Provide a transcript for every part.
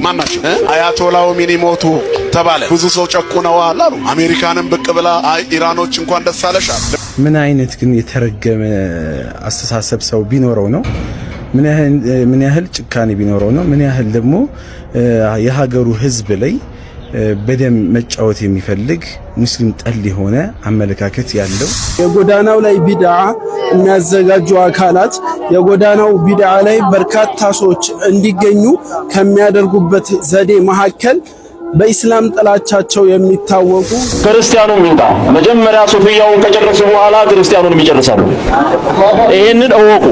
ማናቸው አያቶላው ሚኒሞቱ ተባለ። ብዙ ሰው ጨቁነዋል አሉ። አሜሪካንም ብቅ ብላ ኢራኖች እንኳን ደስ አለሽ አሉ። ምን አይነት ግን የተረገመ አስተሳሰብ ሰው ቢኖረው ነው? ምን ያህል ጭካኔ ቢኖረው ነው? ምን ያህል ደግሞ የሀገሩ ህዝብ ላይ በደም መጫወት የሚፈልግ ሙስሊም ጠል የሆነ አመለካከት ያለው የጎዳናው ላይ ቢድዓ የሚያዘጋጁ አካላት የጎዳናው ቢድዓ ላይ በርካታ ሰዎች እንዲገኙ ከሚያደርጉበት ዘዴ መካከል በእስላም ጥላቻቸው የሚታወቁ ክርስቲያኑ ሚንታ መጀመሪያ ሱፊያውን ከጨረሱ በኋላ ክርስቲያኑን የሚጨርሳሉ። ይሄንን እወቁ።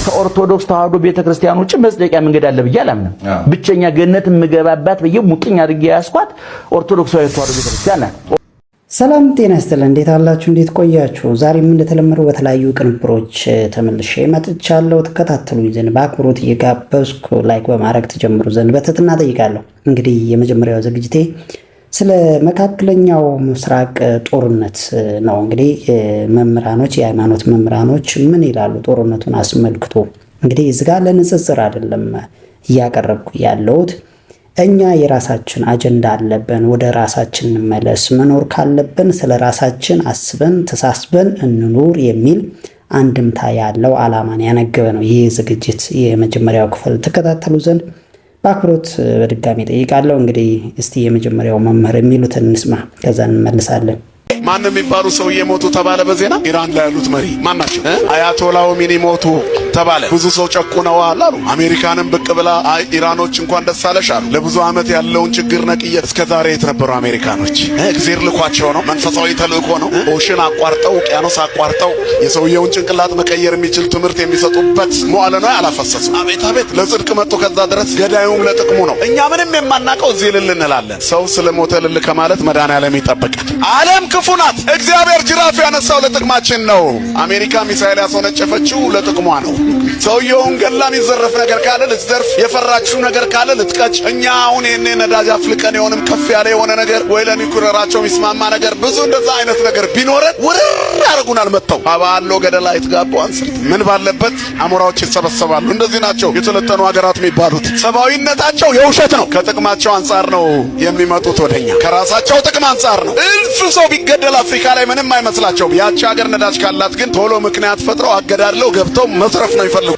ከኦርቶዶክስ ተዋህዶ ቤተክርስቲያን ውጭ መጽደቂያ መንገድ አለ ብዬ አላምንም። ብቸኛ ገነት የምገባባት ሙጥኝ አድርጌ ያስኳት ኦርቶዶክሳዊ ተዋህዶ ቤተክርስቲያን ናት። ሰላም ጤና ይስጥልን። እንዴት አላችሁ? እንዴት ቆያችሁ? ዛሬም እንደተለመደው በተለያዩ ቅንብሮች ተመልሼ መጥቻለሁ። ተከታተሉኝ ዘንድ በአክብሮት እየጋበዝኩ ላይክ በማድረግ ተጀምሩ ዘንድ በትህትና ጠይቃለሁ። እንግዲህ የመጀመሪያው ዝግጅቴ ስለ መካከለኛው ምስራቅ ጦርነት ነው። እንግዲህ መምህራኖች፣ የሃይማኖት መምህራኖች ምን ይላሉ ጦርነቱን አስመልክቶ? እንግዲህ እዚህ ጋር ለንጽጽር አይደለም እያቀረብኩ ያለሁት። እኛ የራሳችን አጀንዳ አለብን። ወደ ራሳችን እንመለስ። መኖር ካለብን ስለ ራሳችን አስበን ተሳስበን እንኑር የሚል አንድምታ ያለው ዓላማን ያነገበ ነው ይህ ዝግጅት። የመጀመሪያው ክፍል ተከታተሉ ዘንድ በአክብሮት በድጋሚ ጠይቃለሁ። እንግዲህ እስቲ የመጀመሪያው መምህር የሚሉትን እንስማ፣ ከዛ እንመልሳለን። ማን የሚባሉ ሰው የሞቱ ተባለ በዜና። ኢራን ላይ ያሉት መሪ ማናቸው? አያቶላው ሚኒሞቱ ተባለ። ብዙ ሰው ጨቁነዋል አሉ። አሜሪካንም ብቅ ብላ ኢራኖች እንኳን ደስ አለሽ አሉ። ለብዙ ዓመት ያለውን ችግር ነቅየት እስከዛሬ የተነበሩ አሜሪካኖች እግዚአብሔር ልኳቸው ነው። መንፈሳዊ ተልእኮ ነው። ኦሽን አቋርጠው ውቅያኖስ አቋርጠው የሰውየውን ጭንቅላት መቀየር የሚችል ትምህርት የሚሰጡበት መዋዕለ ንዋይ አላፈሰሱ። አቤት አቤት ለጽድቅ መጥቶ ከዛ ድረስ ገዳዩም ለጥቅሙ ነው። እኛ ምንም የማናቀው እዚህ ልል እንላለን። ሰው ስለሞተ ልል ከማለት መድኃኔዓለም ይጠብቃል። ዓለም ክፉ ናት። እግዚአብሔር ጅራፍ ያነሳው ለጥቅማችን ነው። አሜሪካ ሚሳኤል ያስወነጨፈችው ለጥቅሟ ነው። ሰውየውን ገላ የሚዘረፍ ነገር ካለ ልትዘርፍ፣ የፈራችው ነገር ካለ ልትቀጭ። እኛ አሁን ይሄን ነዳጅ አፍልቀን የሆነም ከፍ ያለ የሆነ ነገር ወይ ለኒኩለራቸው የሚስማማ ነገር ብዙ እንደዛ አይነት ነገር ቢኖረን ውርር ያደርጉናል። መጥተው አባሎ ገደላ የተጋቡ አንስት ምን ባለበት አሞራዎች ይሰበሰባሉ። እንደዚህ ናቸው የሰለጠኑ ሀገራት የሚባሉት። ሰብአዊነታቸው የውሸት ነው። ከጥቅማቸው አንጻር ነው የሚመጡት ወደኛ። ከራሳቸው ጥቅም አንጻር ነው። እልፍ ሰው ቢገደል አፍሪካ ላይ ምንም አይመስላቸውም። ያቺ ሀገር ነዳጅ ካላት ግን ቶሎ ምክንያት ፈጥረው አገዳድለው ገብተው መስረፍ ነው ይፈልጉ።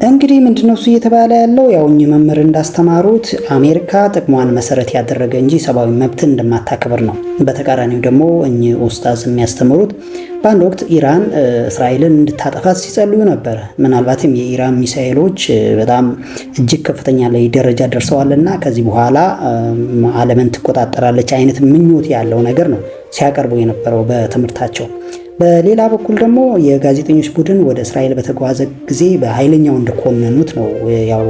እንግዲህ ምንድነው እሱ እየተባለ ያለው? ያው እኚህ መምህር እንዳስተማሩት አሜሪካ ጥቅሟን መሰረት ያደረገ እንጂ ሰብአዊ መብትን እንደማታከብር ነው። በተቃራኒው ደግሞ እኚህ ኡስታዝ የሚያስተምሩት በአንድ ወቅት ኢራን እስራኤልን እንድታጠፋት ሲጸልዩ ነበር። ምናልባትም የኢራን ሚሳኤሎች በጣም እጅግ ከፍተኛ ላይ ደረጃ ደርሰዋልና ከዚህ በኋላ ዓለምን ትቆጣጠራለች አይነት ምኞት ያለው ነገር ነው ሲያቀርቡ የነበረው በትምህርታቸው። በሌላ በኩል ደግሞ የጋዜጠኞች ቡድን ወደ እስራኤል በተጓዘ ጊዜ በኃይለኛው እንደኮነኑት ነው ያው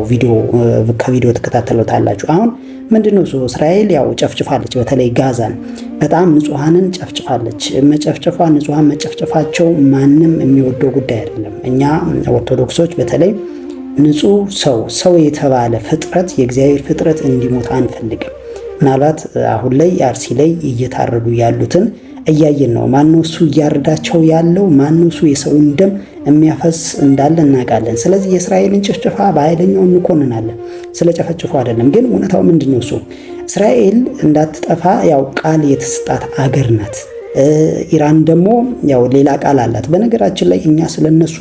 ከቪዲዮ ተከታተሉታላችሁ። አሁን ምንድነው እስራኤል ያው ጨፍጭፋለች። በተለይ ጋዛን በጣም ንጹሃንን ጨፍጭፋለች። ንጹሃን መጨፍጨፋቸው ማንም የሚወደው ጉዳይ አይደለም። እኛ ኦርቶዶክሶች በተለይ ንጹህ ሰው የተባለ ፍጥረት የእግዚአብሔር ፍጥረት እንዲሞት አንፈልግም። ምናልባት አሁን ላይ አርሲ ላይ እየታረዱ ያሉትን እያየን ነው። ማነው እሱ እያረዳቸው ያለው? ማነው እሱ የሰውን ደም የሚያፈስ እንዳለ እናውቃለን። ስለዚህ የእስራኤልን ጭፍጨፋ በኃይለኛው እንኮንናለን። ስለጨፈጭፉ አይደለም። ግን እውነታው ምንድነው? እሱ እስራኤል እንዳትጠፋ ያው ቃል የተሰጣት አገር ናት። ኢራን ደግሞ ያው ሌላ ቃል አላት። በነገራችን ላይ እኛ ስለነሱ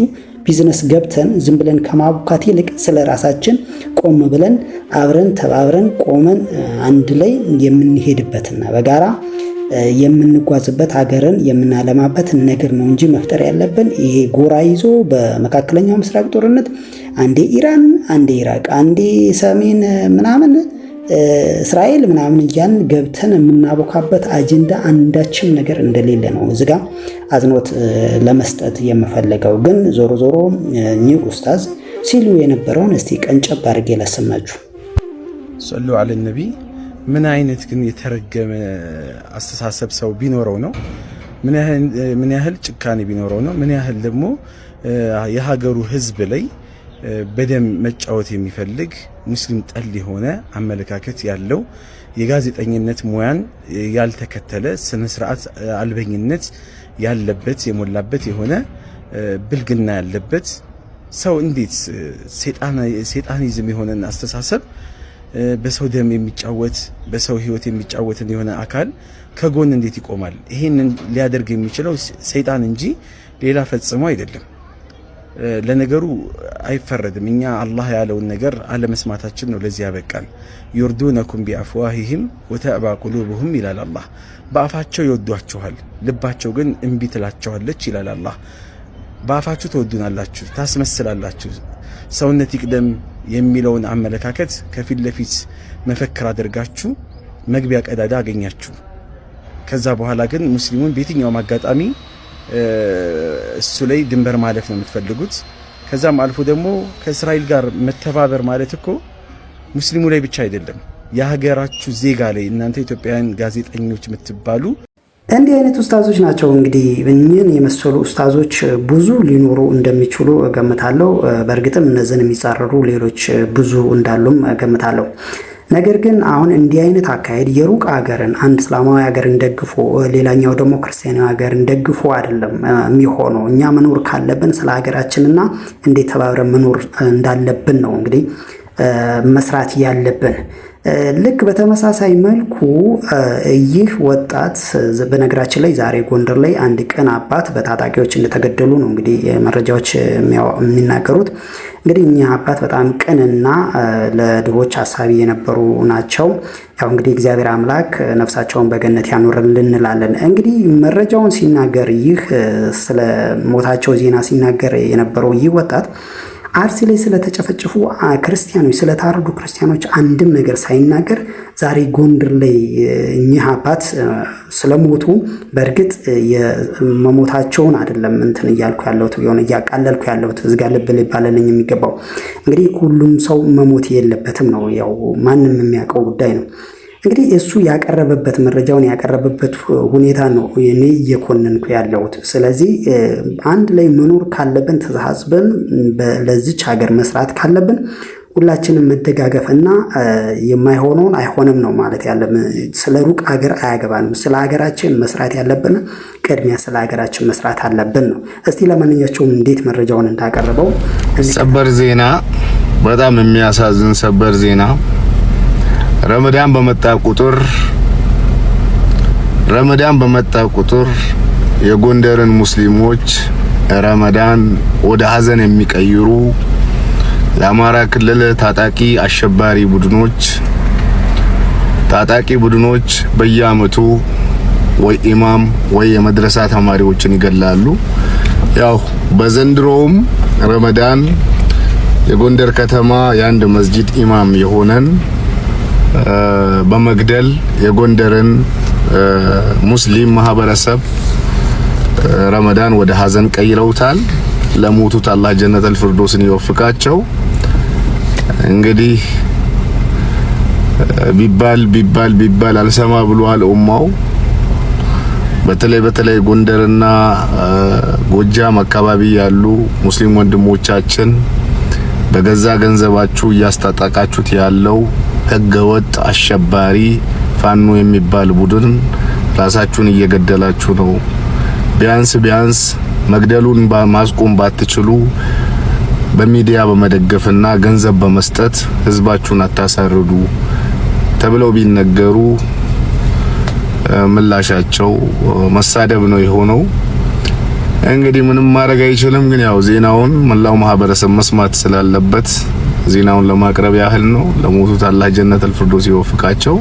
ቢዝነስ ገብተን ዝም ብለን ከማቡካት ይልቅ ስለ ራሳችን ቆም ብለን አብረን ተባብረን ቆመን አንድ ላይ የምንሄድበትና በጋራ የምንጓዝበት ሀገርን የምናለማበት ነገር ነው እንጂ መፍጠር ያለብን ይሄ ጎራ ይዞ በመካከለኛው ምስራቅ ጦርነት አንዴ ኢራን፣ አንዴ ኢራቅ፣ አንዴ ሰሜን ምናምን እስራኤል ምናምን እያን ገብተን የምናቦካበት አጀንዳ አንዳችም ነገር እንደሌለ ነው እዚህ ጋር አዝኖት ለመስጠት የምፈልገው። ግን ዞሮ ዞሮ እኚህ ኡስታዝ ሲሉ የነበረውን እስቲ ቀንጨብ አድርጌ ላሰማችሁ። ሰሉ ዐለ ነቢ። ምን አይነት ግን የተረገመ አስተሳሰብ ሰው ቢኖረው ነው? ምን ያህል ጭካኔ ቢኖረው ነው? ምን ያህል ደግሞ የሀገሩ ህዝብ ላይ በደም መጫወት የሚፈልግ ሙስሊም ጠል የሆነ አመለካከት ያለው የጋዜጠኝነት ሙያን ያልተከተለ ስነ ስርዓት አልበኝነት ያለበት የሞላበት የሆነ ብልግና ያለበት ሰው እንዴት ሴጣኒዝም የሆነን አስተሳሰብ በሰው ደም የሚጫወት በሰው ህይወት የሚጫወትን የሆነ አካል ከጎን እንዴት ይቆማል? ይሄንን ሊያደርግ የሚችለው ሰይጣን እንጂ ሌላ ፈጽሞ አይደለም። ለነገሩ አይፈረድም። እኛ አላህ ያለውን ነገር አለመስማታችን ነው ለዚህ ያበቃን። ዩርዱነኩም ቢአፍዋሂሂም ወተዕባ ቁሉብሁም ይላል አላህ። በአፋቸው ይወዷችኋል፣ ልባቸው ግን እምቢ ትላቸዋለች ይላል አላህ። በአፋችሁ ትወዱናላችሁ፣ ታስመስላላችሁ። ሰውነት ይቅደም የሚለውን አመለካከት ከፊት ለፊት መፈክር አድርጋችሁ መግቢያ ቀዳዳ አገኛችሁ። ከዛ በኋላ ግን ሙስሊሙን በየትኛውም አጋጣሚ እሱ ላይ ድንበር ማለፍ ነው የምትፈልጉት። ከዛም አልፎ ደግሞ ከእስራኤል ጋር መተባበር ማለት እኮ ሙስሊሙ ላይ ብቻ አይደለም፣ የሀገራችሁ ዜጋ ላይ እናንተ ኢትዮጵያውያን ጋዜጠኞች የምትባሉ እንዲህ አይነት ኡስታዞች ናቸው። እንግዲህ እኚህን የመሰሉ ኡስታዞች ብዙ ሊኖሩ እንደሚችሉ እገምታለሁ። በእርግጥም እነዚህን የሚጻረሩ ሌሎች ብዙ እንዳሉም እገምታለሁ። ነገር ግን አሁን እንዲህ አይነት አካሄድ የሩቅ ሀገርን አንድ እስላማዊ ሀገርን ደግፎ ሌላኛው ደግሞ ክርስቲያናዊ ሀገርን ደግፎ አይደለም የሚሆነው። እኛ መኖር ካለብን ስለ ሀገራችንና እንዴት ተባብረን መኖር እንዳለብን ነው እንግዲህ መስራት ያለብን። ልክ በተመሳሳይ መልኩ ይህ ወጣት በነገራችን ላይ ዛሬ ጎንደር ላይ አንድ ቅን አባት በታጣቂዎች እንደተገደሉ ነው እንግዲህ መረጃዎች የሚናገሩት። እንግዲህ እኚህ አባት በጣም ቅንና ለድሆች አሳቢ የነበሩ ናቸው። ያው እንግዲህ እግዚአብሔር አምላክ ነፍሳቸውን በገነት ያኖርልን እንላለን። እንግዲህ መረጃውን ሲናገር ይህ ስለ ሞታቸው ዜና ሲናገር የነበረው ይህ ወጣት አርሲ ላይ ስለተጨፈጨፉ ክርስቲያኖች ስለታረዱ ክርስቲያኖች አንድም ነገር ሳይናገር ዛሬ ጎንደር ላይ እኚህ አባት ስለሞቱ በእርግጥ የመሞታቸውን አይደለም እንትን እያልኩ ያለሁት የሆነ እያቃለልኩ ያለሁት እዚህ ጋር ልብ ሊባለልኝ የሚገባው እንግዲህ ሁሉም ሰው መሞት የለበትም ነው፣ ያው ማንም የሚያውቀው ጉዳይ ነው። እንግዲህ እሱ ያቀረበበት መረጃውን ያቀረበበት ሁኔታ ነው እኔ እየኮነንኩ ያለሁት። ስለዚህ አንድ ላይ መኖር ካለብን ተሳስበን ለዚች ሀገር መስራት ካለብን ሁላችንም መደጋገፍና የማይሆነውን አይሆንም ነው ማለት ያለብን። ስለ ሩቅ ሀገር አያገባንም። ስለ ሀገራችን መስራት ያለብን ቅድሚያ ስለ ሀገራችን መስራት አለብን ነው። እስቲ ለማንኛቸውም እንዴት መረጃውን እንዳቀረበው ሰበር ዜና፣ በጣም የሚያሳዝን ሰበር ዜና። ረመዳን በመጣ ቁጥር የጎንደርን ሙስሊሞች ረመዳን ወደ ሀዘን የሚቀይሩ የአማራ ክልል ታጣቂ ቡድኖች በየአመቱ ወይ ኢማም ወይ የመድረሳ ተማሪዎችን ይገላሉ። ያው በዘንድሮም ረመዳን የጎንደር ከተማ የአንድ መስጂድ ኢማም የሆነን በመግደል የጎንደርን ሙስሊም ማህበረሰብ ረመዳን ወደ ሀዘን ቀይረውታል። ለሞቱት አላህ ጀነተል ፊርዶስን ይወፍቃቸው። እንግዲህ ቢባል አልሰማ ብሏል ኡማው። በተለይ ጎንደርና ጎጃም አካባቢ ያሉ ሙስሊም ወንድሞቻችን በገዛ ገንዘባችሁ እያስታጣቃችሁት ያለው ህገወጥ አሸባሪ ፋኖ የሚባል ቡድን ራሳችሁን እየገደላችሁ ነው። ቢያንስ መግደሉን ማስቆም ባትችሉ በሚዲያ በመደገፍና ገንዘብ በመስጠት ህዝባችሁን አታሳርዱ ተብለው ቢነገሩ ምላሻቸው መሳደብ ነው የሆነው። እንግዲህ ምንም ማድረግ አይችልም። ግን ያው ዜናውን መላው ማህበረሰብ መስማት ስላለበት ዜናውን ለማቅረብ ያህል ነው። ለሞቱት አላህ ጀነተል ፊርዶስ ይወፍቃቸው፣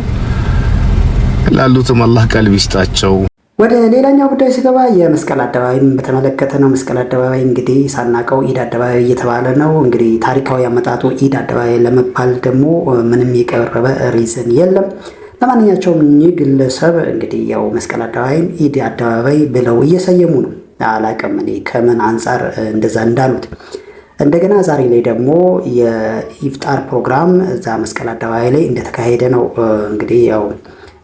ላሉትም አላህ ቀልብ ይስጣቸው። ወደ ሌላኛው ጉዳይ ሲገባ የመስቀል አደባባይን በተመለከተ ነው። መስቀል አደባባይ እንግዲህ ሳናቀው ኢድ አደባባይ እየተባለ ነው። እንግዲህ ታሪካዊ አመጣጡ ኢድ አደባባይ ለመባል ደግሞ ምንም የቀረበ ሪዝን የለም። ለማንኛቸውም እኚህ ግለሰብ እንግዲህ ያው መስቀል አደባባይን ኢድ አደባባይ ብለው እየሰየሙ ነው። አላቅም እኔ ከምን አንጻር እንደዛ እንዳሉት። እንደገና ዛሬ ላይ ደግሞ የኢፍጣር ፕሮግራም እዛ መስቀል አደባባይ ላይ እንደተካሄደ ነው እንግዲህ ያው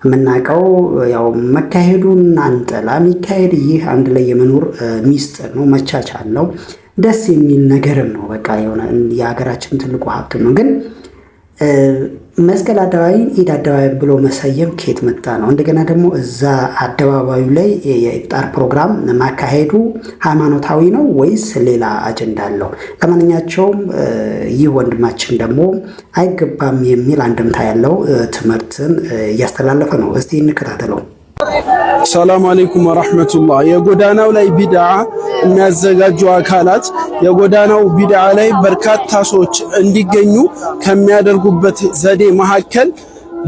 የምናውቀው። ያው መካሄዱን አንጠላ የሚካሄድ ይህ አንድ ላይ የመኖር ሚስጥር ነው፣ መቻቻል ነው፣ ደስ የሚል ነገርም ነው። በቃ የሆነ የሀገራችን ትልቁ ሀብት ነው። ግን መስቀል አደባባይን ኢድ አደባባይ ብሎ መሰየም ከየት መጣ ነው? እንደገና ደግሞ እዛ አደባባዩ ላይ የኢፍጣር ፕሮግራም ማካሄዱ ሃይማኖታዊ ነው ወይስ ሌላ አጀንዳ አለው? ለማንኛቸውም ይህ ወንድማችን ደግሞ አይገባም የሚል አንድምታ ያለው ትምህርትን እያስተላለፈ ነው። እስቲ እንከታተለው። ሰላም አለይኩም ወራህመቱላህ። የጎዳናው ላይ ቢድዓ የሚያዘጋጁ አካላት የጎዳናው ቢድዓ ላይ በርካታ ሰዎች እንዲገኙ ከሚያደርጉበት ዘዴ መካከል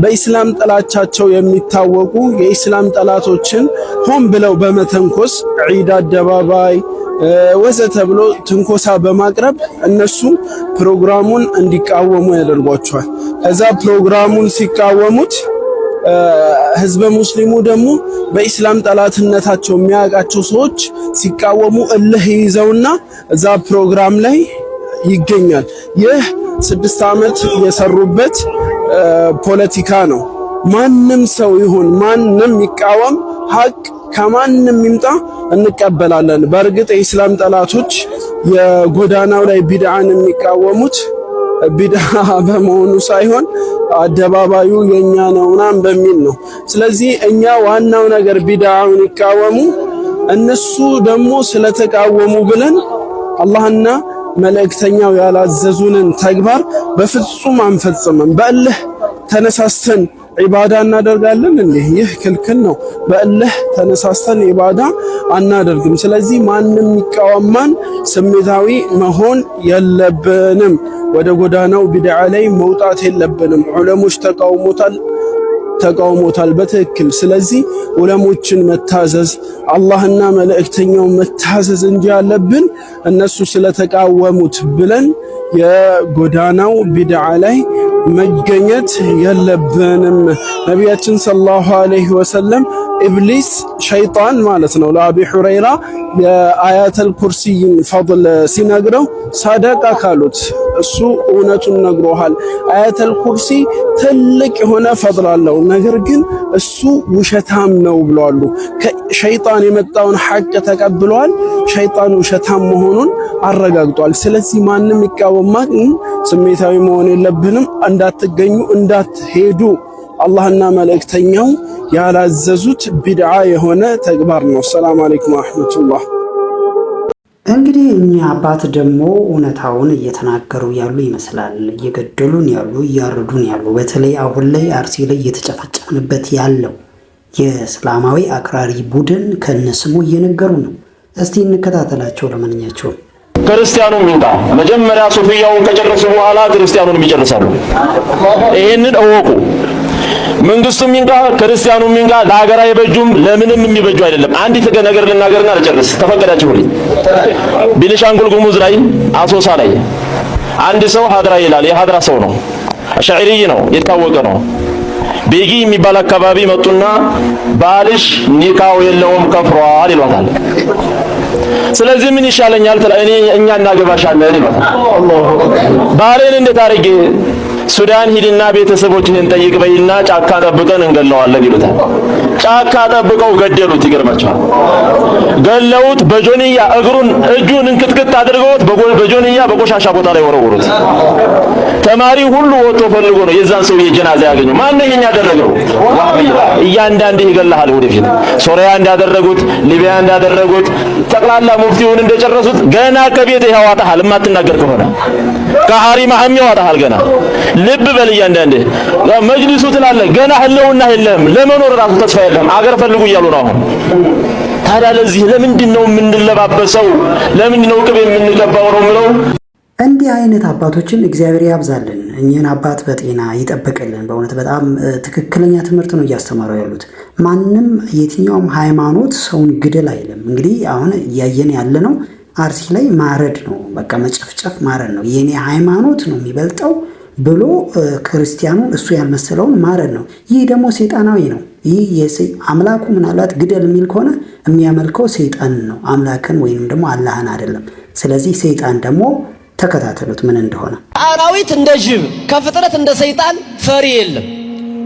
በኢስላም ጥላቻቸው የሚታወቁ የኢስላም ጠላቶችን ሆን ብለው በመተንኮስ ዒድ አደባባይ ወዘተ ብሎ ትንኮሳ በማቅረብ እነሱ ፕሮግራሙን እንዲቃወሙ ያደርጓቸዋል። ከዛ ፕሮግራሙን ሲቃወሙት ህዝበ ሙስሊሙ ደግሞ በኢስላም ጠላትነታቸው የሚያውቃቸው ሰዎች ሲቃወሙ እልህ ይዘውና እዛ ፕሮግራም ላይ ይገኛል። ይህ 6 ዓመት የሰሩበት ፖለቲካ ነው። ማንም ሰው ይሁን ማንም ይቃወም ሀቅ ከማንም ይምጣ እንቀበላለን። በእርግጥ የኢስላም ጠላቶች የጎዳናው ላይ ቢድዓን የሚቃወሙት ቢድዓ በመሆኑ ሳይሆን አደባባዩ የኛ ነውና በሚል ነው። ስለዚህ እኛ ዋናው ነገር ቢድዓውን ይቃወሙ፣ እነሱ ደግሞ ስለተቃወሙ ብለን አላህና መልእክተኛው ያላዘዙንን ተግባር በፍጹም አንፈጽምም። በእልህ ተነሳስተን ዒባዳ እናደርጋለን እንዴ? ይህ ክልክል ነው። በእልህ ተነሳስተን ዒባዳ አናደርግም። ስለዚህ ማንም ይቃወማን ስሜታዊ መሆን የለብንም። ወደ ጎዳናው ቢድዓ ላይ መውጣት የለብንም። ዑለሞች ተቃውሞታል በትክክል። ስለዚህ ዑለሞችን መታዘዝ አላህና መልእክተኛው መታዘዝ እንጂ ያለብን እነሱ ስለተቃወሙት ብለን የጎዳናው ቢድዓ ላይ መገኘት የለብንም። ነቢያችን ሰለላሁ ዐለይሂ ወሰለም ኢብሊስ ሸይጣን ማለት ነው ለአቢ ሁረይራ የአያተል ኩርሲይን ፈድል ሲነግረው ሰደቃ ካሉት እሱ እውነቱን ነግሮሃል። አያተል ኩርሲ ትልቅ የሆነ ፈድል አለው፣ ነገር ግን እሱ ውሸታም ነው ብለዋሉ። ከሸይጣን የመጣውን ሐቅ ተቀብለዋል። ሸይጣን ውሸታም መሆኑን አረጋግጧል። ስለዚህ ማንም ይቃወማን ስሜታዊ መሆን የለብንም። እንዳትገኙ እንዳትሄዱ አላህና መልእክተኛው ያላዘዙት ቢድዓ የሆነ ተግባር ነው። ሰላም አለይኩም ወራህመቱላህ። እንግዲህ እኚህ አባት ደግሞ እውነታውን እየተናገሩ ያሉ ይመስላል። እየገደሉን ያሉ እያረዱን ያሉ፣ በተለይ አሁን ላይ አርሲ ላይ እየተጨፈጨፍንበት ያለው የእስላማዊ አክራሪ ቡድን ከነስሙ እየነገሩ ነው። እስቲ እንከታተላቸው። ለማንኛቸውም ክርስቲያኑም ይንቃ። መጀመሪያ ሱፊያውን ከጨረሱ በኋላ ክርስቲያኑንም ይጨርሳሉ። ይሄንን እወቁ። መንግስቱም ይንቃ፣ ክርስቲያኑም ይንቃ። ለሀገር አይበጁም፣ ለምንም የሚበጁ አይደለም። አንዲት ነገር ልናገርና ልጨርስ ተፈቀዳችሁልኝ። ቤኒሻንጉል ጉሙዝ ላይ አሶሳ ላይ አንድ ሰው ሀድራ ይላል። የሀድራ ሰው ነው፣ ሻዕሪይ ነው፣ የታወቀ ነው። ቤጊ የሚባል አካባቢ መጡና ባልሽ ኒካው የለውም ከፍሯል ይሏታል። ስለዚህ ምን ይሻለኛል? እኛ እናገባሻለን ይሏታል። ባሌን እንዴት አድርጌ ሱዳን ሂድና ቤተሰቦችህን ጠይቅ በይና ጫካ ጠብቀን እንገለዋለን ይሉታል። ጫካ ጠብቀው ገደሉት። ይገርማቸዋል። ገለውት በጆንያ እጁን እንክትክት አድርገውት በጆንያ በቆሻሻ ቦታ ላይ ወረወሩት። ተማሪ ሁሉ ወጥቶ ፈልጎ ነው የዛን ሰው የጀናዛ ያገኘው። ማን ነው ይሄን ያደረገው? ዋህብያ። እያንዳንዱ ይገላል። ወደፊት ሶሪያ እንዳደረጉት፣ ሊቢያ እንዳደረጉት ጠቅላላ ሙፍቲውን እንደጨረሱት ገና ከቤት ያዋጣሃል። የማትናገር ከሆነ ከሐሪም አህም ያዋጣሃል። ገና ልብ በል። እያንዳንዱ መጅሊሱ ትላለህ፣ ገና ህልውና የለም፣ ለመኖር ራሱ ተስፋ የለም። አገር ፈልጉ እያሉ ነው አሁን። ታዲያ ለዚህ ለምንድን ነው የምንለባበሰው? ለምንድን ነው ቅቤ የምንቀባው ነው የምለው። እንዲህ አይነት አባቶችን እግዚአብሔር ያብዛልን፣ እኚህን አባት በጤና ይጠብቅልን። በእውነት በጣም ትክክለኛ ትምህርት ነው እያስተማሩ ያሉት። ማንም የትኛውም ሃይማኖት ሰውን ግደል አይልም። እንግዲህ አሁን እያየን ያለ ነው አርሲ ላይ ማረድ ነው፣ በቃ መጨፍጨፍ ማረድ ነው። የኔ ሃይማኖት ነው የሚበልጠው ብሎ ክርስቲያኑን እሱ ያልመሰለውን ማረድ ነው። ይህ ደግሞ ሰይጣናዊ ነው። ይህ አምላኩ ምናልባት ግደል የሚል ከሆነ የሚያመልከው ሰይጣንን ነው፣ አምላክን ወይንም ደግሞ አላህን አይደለም። ስለዚህ ሰይጣን ደግሞ ተከታተሉት ምን እንደሆነ። አራዊት እንደ ጅብ፣ ከፍጥረት እንደ ሰይጣን ፈሪ የለም፣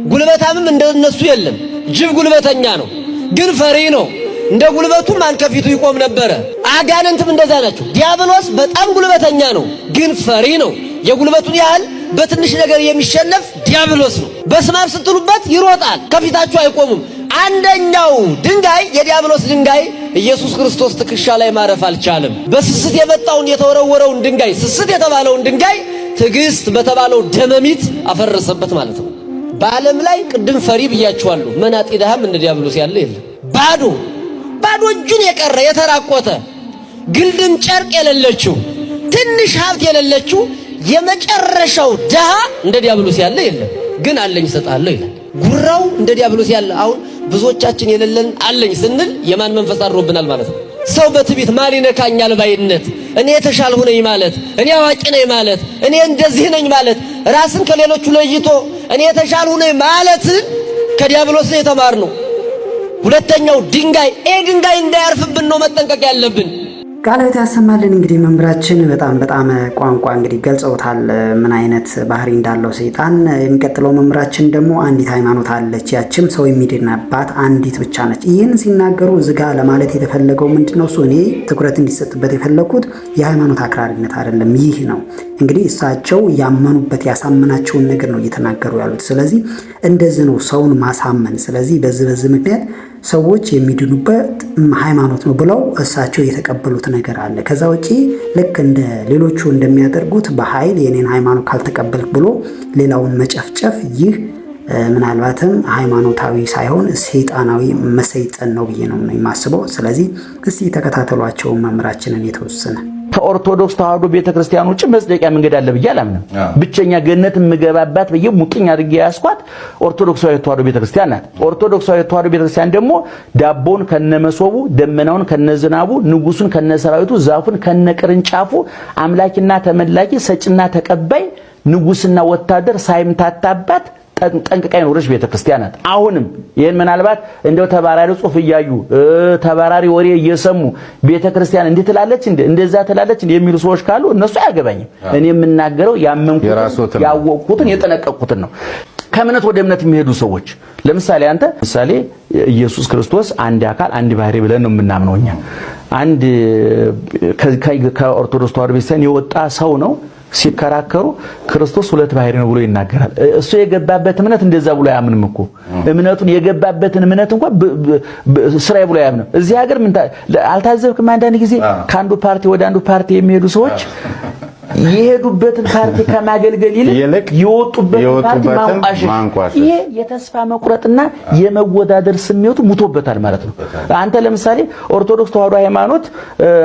ጉልበታምም እንደነሱ የለም። ጅብ ጉልበተኛ ነው ግን ፈሪ ነው። እንደ ጉልበቱ ማን ከፊቱ ይቆም ነበረ። አጋንንትም እንደዛ ናቸው። ዲያብሎስ በጣም ጉልበተኛ ነው ግን ፈሪ ነው። የጉልበቱን ያህል በትንሽ ነገር የሚሸነፍ ዲያብሎስ ነው። በስመ አብ ስትሉበት ይሮጣል፣ ከፊታችሁ አይቆምም። አንደኛው ድንጋይ የዲያብሎስ ድንጋይ ኢየሱስ ክርስቶስ ትከሻ ላይ ማረፍ አልቻለም። በስስት የመጣውን የተወረወረውን ድንጋይ ስስት የተባለውን ድንጋይ ትዕግስት በተባለው ደመሚት አፈረሰበት ማለት ነው። በዓለም ላይ ቅድም ፈሪ ብያችኋለሁ፣ መናጢ ድሃም እንደ ዲያብሎስ ያለ የለም። ባዶ እጁን የቀረ የተራቆተ ግልድም ጨርቅ የሌለችው ትንሽ ሀብት የሌለችው የመጨረሻው ድሃ እንደ ዲያብሎስ ያለ የለም። ግን አለኝ እሰጣለሁ ይላል። ጉራው እንደ ዲያብሎስ ያለ። አሁን ብዙዎቻችን የሌለን አለኝ ስንል የማን መንፈስ አድሮብናል ማለት ነው? ሰው በትዕቢት ማን ይነካኛል ባይነት፣ እኔ የተሻልሁ ነኝ ማለት፣ እኔ አዋቂ ነኝ ማለት፣ እኔ እንደዚህ ነኝ ማለት፣ ራስን ከሌሎቹ ለይቶ እኔ የተሻልሁ ነኝ ማለት ከዲያብሎስ ነው የተማርነው። ሁለተኛው ድንጋይ፣ ድንጋይ እንዳያርፍብን ነው መጠንቀቅ ያለብን። ቃላት ያሰማልን። እንግዲህ መምህራችን በጣም ቋንቋ እንግዲህ ገልጸውታል ምን አይነት ባህሪ እንዳለው ሰይጣን። የሚቀጥለው መምህራችን ደግሞ አንዲት ሃይማኖት አለች፣ ያችም ሰው የሚድናባት አንዲት ብቻ ነች። ይህን ሲናገሩ ዝጋ ለማለት የተፈለገው ምንድነው? እሱ እኔ ትኩረት እንዲሰጥበት የፈለኩት የሃይማኖት አክራሪነት አይደለም። ይህ ነው እንግዲህ እሳቸው ያመኑበት ያሳመናቸውን ነገር ነው እየተናገሩ ያሉት። ስለዚህ እንደዚህ ነው ሰውን ማሳመን። ስለዚህ በዚህ ምክንያት ሰዎች የሚድኑበት ሃይማኖት ነው ብለው እሳቸው የተቀበሉት ነገር አለ። ከዛ ውጪ ልክ እንደ ሌሎቹ እንደሚያደርጉት በኃይል የኔን ሃይማኖት ካልተቀበልክ ብሎ ሌላውን መጨፍጨፍ፣ ይህ ምናልባትም ሃይማኖታዊ ሳይሆን ሰይጣናዊ መሰይጠን ነው ብዬ ነው የማስበው። ስለዚህ እስቲ ተከታተሏቸው መምህራችንን የተወሰነ። ከኦርቶዶክስ ተዋህዶ ቤተክርስቲያን ውጭ መጽደቂያ መንገድ አለ ብዬ አላምንም። ብቸኛ ገነት የምገባባት ብዬ ሙጥኝ አድርጌ ያስኳት ኦርቶዶክሳዊ ተዋህዶ ቤተክርስቲያን ናት። ኦርቶዶክሳዊ ተዋህዶ ቤተክርስቲያን ደግሞ ዳቦን ከነመሶቡ፣ ደመናውን ከነዝናቡ፣ ንጉሱን ከነሰራዊቱ፣ ዛፉን ከነቅርንጫፉ፣ አምላኪና ተመላኪ፣ ሰጭና ተቀባይ፣ ንጉስና ወታደር ሳይምታታባት ጠንቅቃ የኖረች ቤተክርስቲያን ናት። አሁንም ይሄን ምናልባት እንደው ተባራሪ ጽሑፍ እያዩ ተባራሪ ወሬ እየሰሙ ቤተክርስቲያን እንዴት ትላለች እንደዛ ትላለች የሚሉ ሰዎች ካሉ እነሱ አያገባኝም። እኔ የምናገረው ያመንኩት ያወቅኩትን የጠነቀቅኩትን ነው። ከእምነት ወደ እምነት የሚሄዱ ሰዎች ለምሳሌ አንተ ምሳሌ ኢየሱስ ክርስቶስ አንድ አካል አንድ ባህሪ ብለን ነው የምናምነው እኛ። አንድ ከኦርቶዶክስ ተዋህዶ ቤተክርስቲያን የወጣ ሰው ነው ሲከራከሩ ክርስቶስ ሁለት ባህሪ ነው ብሎ ይናገራል። እሱ የገባበት እምነት እንደዛ ብሎ አያምንም እኮ። እምነቱን የገባበትን እምነት እንኳን ስራዬ ብሎ አያምንም። እዚህ ሀገር ምን አልታዘብክም? አንዳንድ ጊዜ ከአንዱ ፓርቲ ወደ አንዱ ፓርቲ የሚሄዱ ሰዎች የሄዱበትን ፓርቲ ከማገልገል ይልቅ የወጡበትን ፓርቲ ማንቋሸሽ፣ ይሄ የተስፋ መቁረጥና የመወዳደር ስሜቱ ሙቶበታል ማለት ነው። አንተ ለምሳሌ ኦርቶዶክስ ተዋህዶ ሃይማኖት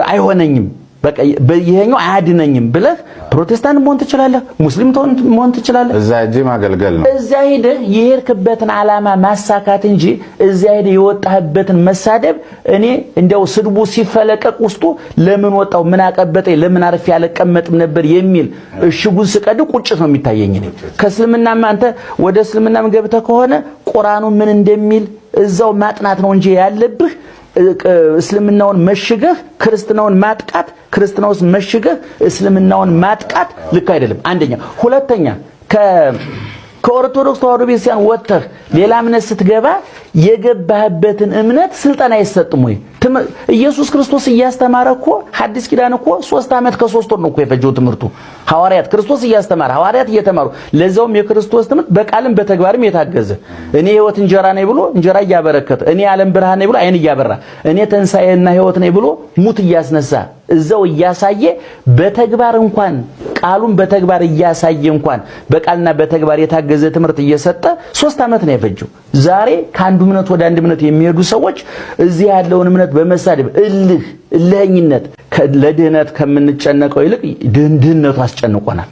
አይሆነኝም በቃ በይሄኛው አያድነኝም ብለህ ፕሮቴስታንት መሆን ትችላለህ፣ ሙስሊም መሆን ትችላለህ። እዛ እጂ ማገልገል ነው። እዛ ሄደህ የሄድክበትን ዓላማ ማሳካት እንጂ እዛ ሄደህ የወጣህበትን መሳደብ። እኔ እንደው ስድቡ ሲፈለቀቅ ውስጡ ለምን ወጣው ምን አቀበጠኝ ለምን አርፌ ያለቀመጥም ነበር የሚል እሽጉን ስቀድ ቁጭት ነው የሚታየኝ። እኔ ከእስልምናም አንተ ወደ እስልምናም ገብተህ ከሆነ ቁርአኑ ምን እንደሚል እዛው ማጥናት ነው እንጂ ያለብህ እስልምናውን መሽገህ ክርስትናውን ማጥቃት፣ ክርስትናውስ መሽገህ እስልምናውን ማጥቃት ልክ አይደለም። አንደኛ። ሁለተኛ ከኦርቶዶክስ ተዋህዶ ቤተክርስቲያን ወጥተህ ሌላ እምነት ስትገባ የገባህበትን እምነት ስልጠና አይሰጥም ወይ? ኢየሱስ ክርስቶስ እያስተማረ እኮ ሐዲስ ኪዳን እኮ 3 ዓመት ከ3 ወር ነው እኮ የፈጀው ትምህርቱ። ሐዋርያት ክርስቶስ እያስተማረ ሐዋርያት እየተማሩ ለዛውም የክርስቶስ ትምህርት በቃልም በተግባርም የታገዘ እኔ ሕይወት እንጀራ ነኝ ብሎ እንጀራ እያበረከተ፣ እኔ ዓለም ብርሃን ነኝ ብሎ አይን እያበራ፣ እኔ ትንሣኤና ሕይወት ነኝ ብሎ ሙት እያስነሳ እዛው እያሳየ በተግባር እንኳን ቃሉን በተግባር እያሳየ እንኳን በቃልና በተግባር የታገዘ ትምህርት እየሰጠ 3 ዓመት ነው የፈጀው። ዛሬ ከአንዱ እምነት ወደ አንድ እምነት የሚሄዱ ሰዎች እዚህ ያለውን እምነት በመሳደብ እልህኝነት ለድህነት ከምንጨነቀው ይልቅ ድህነቱ አስጨንቆናል።